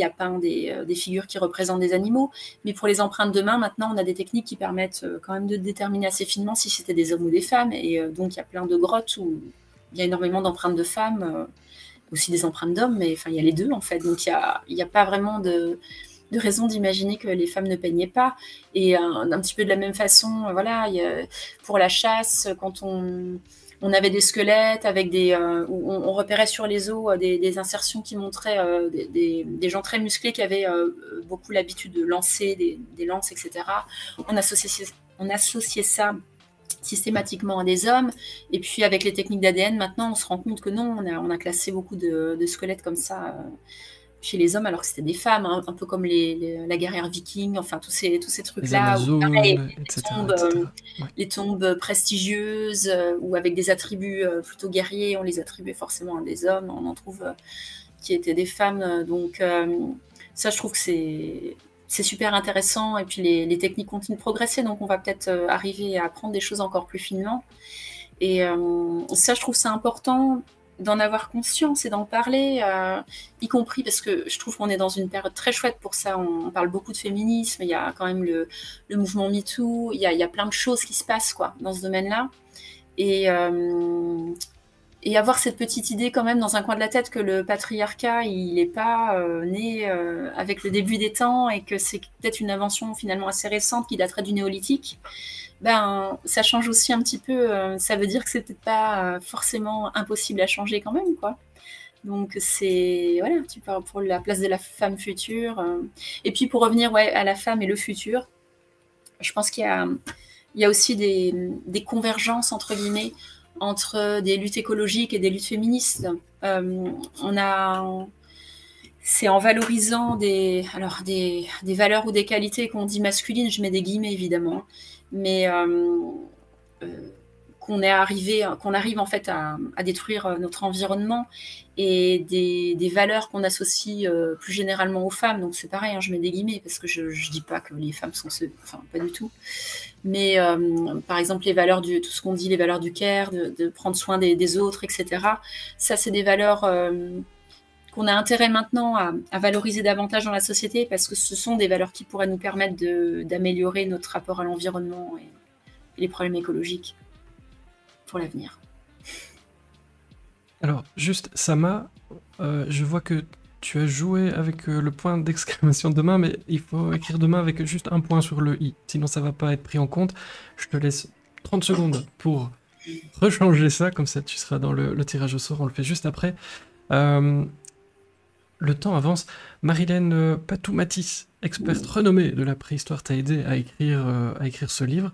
[SPEAKER 2] a peint des figures qui représentent des animaux. Mais pour les empreintes de main, maintenant, on a des techniques qui permettent quand même de déterminer assez finement si c'était des hommes ou des femmes. Et donc, il y a plein de grottes où il y a énormément d'empreintes de femmes, aussi des empreintes d'hommes, mais enfin, il y a les deux, en fait. Donc, il n'y a pas vraiment de raison d'imaginer que les femmes ne peignaient pas. Et un petit peu de la même façon, voilà, pour la chasse, quand on avait des squelettes avec où on repérait sur les os des insertions qui montraient des gens très musclés qui avaient beaucoup l'habitude de lancer des lances, etc. On associait ça systématiquement à des hommes. Et puis avec les techniques d'ADN, maintenant, on se rend compte que non, on a classé beaucoup de squelettes comme ça chez les hommes, alors que c'était des femmes, hein, un peu comme la guerrière viking, enfin tous ces trucs-là.
[SPEAKER 1] Les Amazones, etc.
[SPEAKER 2] Les tombes prestigieuses ou avec des attributs plutôt guerriers, on les attribuait forcément à des hommes, on en trouve qui étaient des femmes. Donc ça, je trouve que c'est super intéressant. Et puis les techniques continuent de progresser, donc on va peut-être arriver à apprendre des choses encore plus finement. Et ça, je trouve ça important d'en avoir conscience et d'en parler, y compris parce que je trouve qu'on est dans une période très chouette pour ça. On parle beaucoup de féminisme, il y a quand même le mouvement MeToo, il y a plein de choses qui se passent quoi, dans ce domaine-là. Et avoir cette petite idée quand même dans un coin de la tête que le patriarcat, il n'est pas né avec le début des temps et que c'est peut-être une invention finalement assez récente qui daterait du néolithique. Ben, ça change aussi un petit peu. Ça veut dire que c'est peut-être pas forcément impossible à changer quand même, quoi. Donc c'est voilà, tu parles pour la place de la femme future. Et puis pour revenir à la femme et le futur, je pense qu'il y a aussi des convergences entre guillemets entre des luttes écologiques et des luttes féministes. C'est en valorisant des valeurs ou des qualités qu'on dit masculines, je mets des guillemets évidemment, mais qu'on arrive en fait à détruire notre environnement et des valeurs qu'on associe plus généralement aux femmes. Donc c'est pareil, hein, je mets des guillemets parce que je dis pas que les femmes sont enfin pas du tout. Mais par exemple les valeurs tout ce qu'on dit, les valeurs du care, de prendre soin des autres, etc. Ça c'est des valeurs qu'on a intérêt maintenant à valoriser davantage dans la société parce que ce sont des valeurs qui pourraient nous permettre d'améliorer notre rapport à l'environnement et les problèmes écologiques pour l'avenir.
[SPEAKER 1] Alors, juste, Sama, je vois que tu as joué avec le point d'exclamation demain, mais il faut écrire demain avec juste un point sur le i, sinon ça va pas être pris en compte. Je te laisse 30 secondes pour rechanger ça, comme ça tu seras dans le tirage au sort, on le fait juste après. le temps avance. Marilène Patou-Matisse, experte renommée de la préhistoire, t'a aidé à écrire ce livre.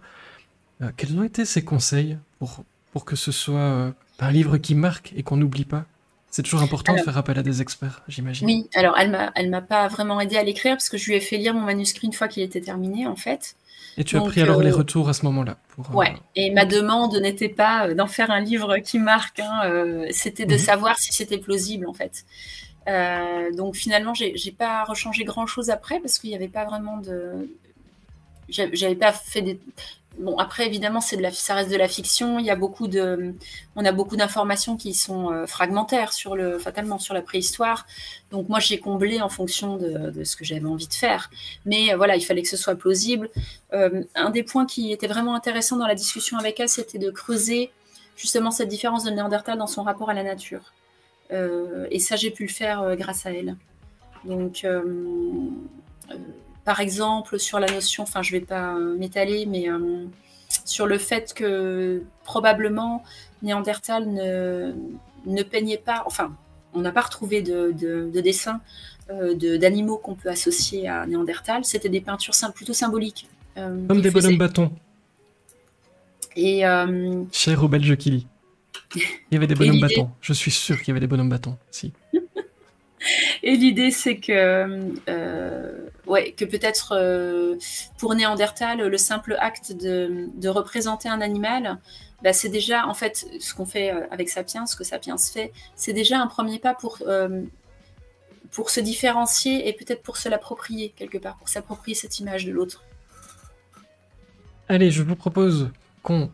[SPEAKER 1] Quels ont été ses conseils pour que ce soit un livre qui marque et qu'on n'oublie pas? C'est toujours important de faire appel à des experts, j'imagine.
[SPEAKER 2] Oui, alors elle m'a pas vraiment aidé à l'écrire parce que je lui ai fait lire mon manuscrit une fois qu'il était terminé, en fait.
[SPEAKER 1] Et tu as pris alors les retours à ce moment-là
[SPEAKER 2] Ouais, et ma demande n'était pas d'en faire un livre qui marque, hein, c'était de savoir si c'était plausible, en fait. Donc finalement, j'ai pas rechangé grand-chose après parce qu'il n'y avait pas vraiment de... J'avais pas fait des... Bon, après, évidemment, ça reste de la fiction. On a beaucoup d'informations qui sont fragmentaires fatalement sur la préhistoire. Donc, moi, j'ai comblé en fonction de ce que j'avais envie de faire. Mais voilà, il fallait que ce soit plausible. Un des points qui était vraiment intéressant dans la discussion avec elle, c'était de creuser justement cette différence de Néandertal dans son rapport à la nature. Et ça, j'ai pu le faire grâce à elle. Donc, par exemple, sur la notion, enfin, je ne vais pas m'étaler, mais sur le fait que probablement Néandertal ne peignait pas, enfin, on n'a pas retrouvé de dessins d'animaux qu'on peut associer à Néandertal. C'était des peintures plutôt symboliques.
[SPEAKER 1] Comme des bonhommes bâtons.
[SPEAKER 2] Et
[SPEAKER 1] cher au Belge qui lit. Il y avait des bonhommes bâtons. Je suis sûr qu'il y avait des bonhommes bâtons. Si.
[SPEAKER 2] Et l'idée, c'est que peut-être pour Néandertal, le simple acte de représenter un animal, bah, c'est déjà, en fait, ce qu'on fait avec Sapiens, ce que Sapiens fait, c'est déjà un premier pas pour se différencier et peut-être pour se l'approprier quelque part, pour s'approprier cette image de l'autre.
[SPEAKER 1] Allez, je vous propose qu'on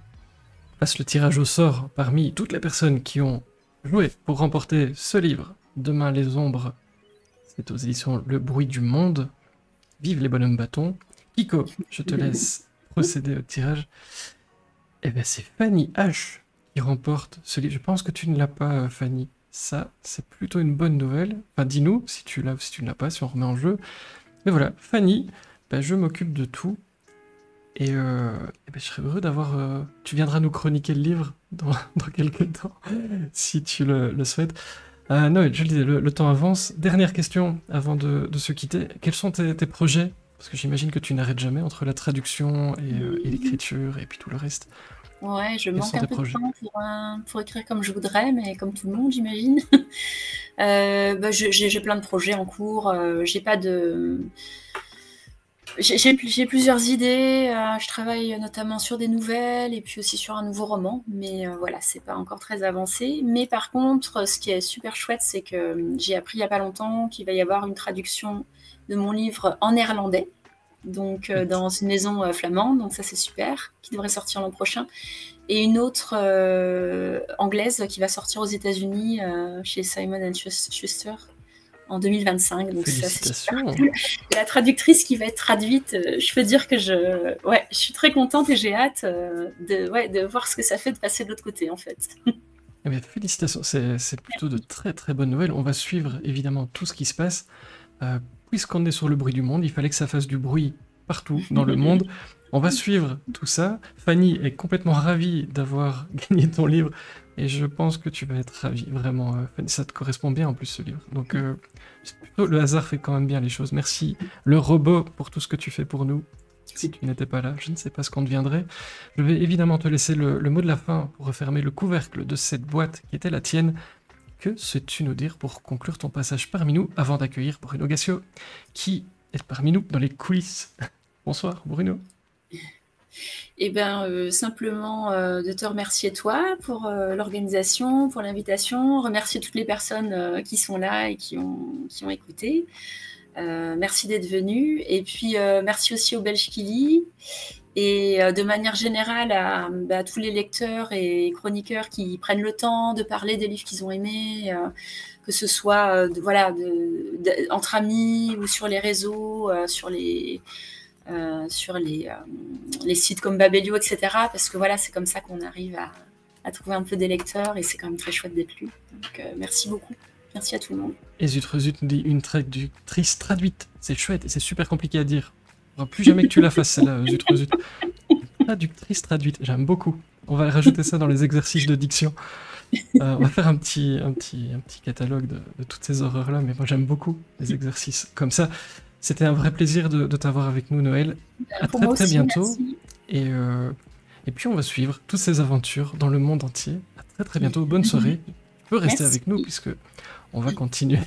[SPEAKER 1] fasse le tirage au sort parmi toutes les personnes qui ont joué pour remporter ce livre. Demain les ombres, c'est aux éditions Le Bruit du Monde. Vive les bonhommes bâtons. Kiko, je te laisse procéder au tirage. Eh bien, c'est Fanny H qui remporte ce livre. Je pense que tu ne l'as pas, Fanny. Ça, c'est plutôt une bonne nouvelle. Enfin, dis-nous si tu l'as ou si tu ne l'as pas, si on remet en jeu. Mais voilà, Fanny, ben, je m'occupe de tout. Et ben, je serais heureux d'avoir... Tu viendras nous chroniquer le livre dans quelques temps, si tu le souhaites. Non, je le disais, le temps avance. Dernière question avant de se quitter. Quels sont tes projets? Parce que j'imagine que tu n'arrêtes jamais entre la traduction et l'écriture et puis tout le reste.
[SPEAKER 2] Ouais, je manque un peu de temps pour écrire comme je voudrais, mais comme tout le monde, j'imagine. Bah, j'ai plein de projets en cours. J'ai pas de... J'ai plusieurs idées, je travaille notamment sur des nouvelles et puis aussi sur un nouveau roman, mais voilà, c'est pas encore très avancé. Mais par contre, ce qui est super chouette, c'est que j'ai appris il y a pas longtemps qu'il va y avoir une traduction de mon livre en néerlandais, donc dans une maison flamande, donc ça c'est super, qui devrait sortir l'an prochain. Et une autre anglaise qui va sortir aux États-Unis chez Simon & Schuster en 2025, donc ça c'est super cool. La traductrice qui va être traduite, je peux dire que je suis très contente et j'ai hâte de voir ce que ça fait de passer de l'autre côté en fait.
[SPEAKER 1] Eh bien, félicitations, c'est plutôt de très très bonnes nouvelles. On va suivre évidemment tout ce qui se passe. Puisqu'on est sur Le Bruit du Monde, il fallait que ça fasse du bruit partout dans le monde. On va suivre tout ça. Fanny est complètement ravie d'avoir gagné ton livre. Et je pense que tu vas être ravie, vraiment. Ça te correspond bien en plus ce livre. Donc le hasard fait quand même bien les choses. Merci le robot pour tout ce que tu fais pour nous. Si tu n'étais pas là, je ne sais pas ce qu'on deviendrait. Je vais évidemment te laisser le mot de la fin pour refermer le couvercle de cette boîte qui était la tienne. Que sais-tu nous dire pour conclure ton passage parmi nous avant d'accueillir Bruno Gassio qui est parmi nous dans les coulisses? Bonsoir Bruno.
[SPEAKER 2] Eh bien, simplement de te remercier toi pour l'organisation, pour l'invitation, remercier toutes les personnes qui sont là et qui ont écouté. Merci d'être venu. Et puis, merci aussi aux Belges qui lisent. Et de manière générale à tous les lecteurs et chroniqueurs qui prennent le temps de parler des livres qu'ils ont aimés, que ce soit entre amis ou sur les réseaux, sur les sites comme Babelio, etc. Parce que voilà, c'est comme ça qu'on arrive à trouver un peu des lecteurs et c'est quand même très chouette d'être lu. Donc merci beaucoup. Merci à tout le monde.
[SPEAKER 1] Et Zut nous dit une traductrice traduite. C'est chouette et c'est super compliqué à dire. Il ne faudra plus jamais que tu la fasses celle-là, Zut. Traductrice traduite, j'aime beaucoup. On va rajouter ça dans les exercices de diction. On va faire un petit catalogue de toutes ces horreurs-là, mais moi j'aime beaucoup les exercices comme ça. C'était un vrai plaisir de t'avoir avec nous, Noël. À
[SPEAKER 2] Pour
[SPEAKER 1] très
[SPEAKER 2] moi
[SPEAKER 1] très
[SPEAKER 2] aussi,
[SPEAKER 1] bientôt.
[SPEAKER 2] merci.
[SPEAKER 1] Et puis on va suivre toutes ces aventures dans le monde entier. À très très bientôt. Bonne soirée. Tu peux rester avec nous
[SPEAKER 2] Merci.
[SPEAKER 1] puisque on va continuer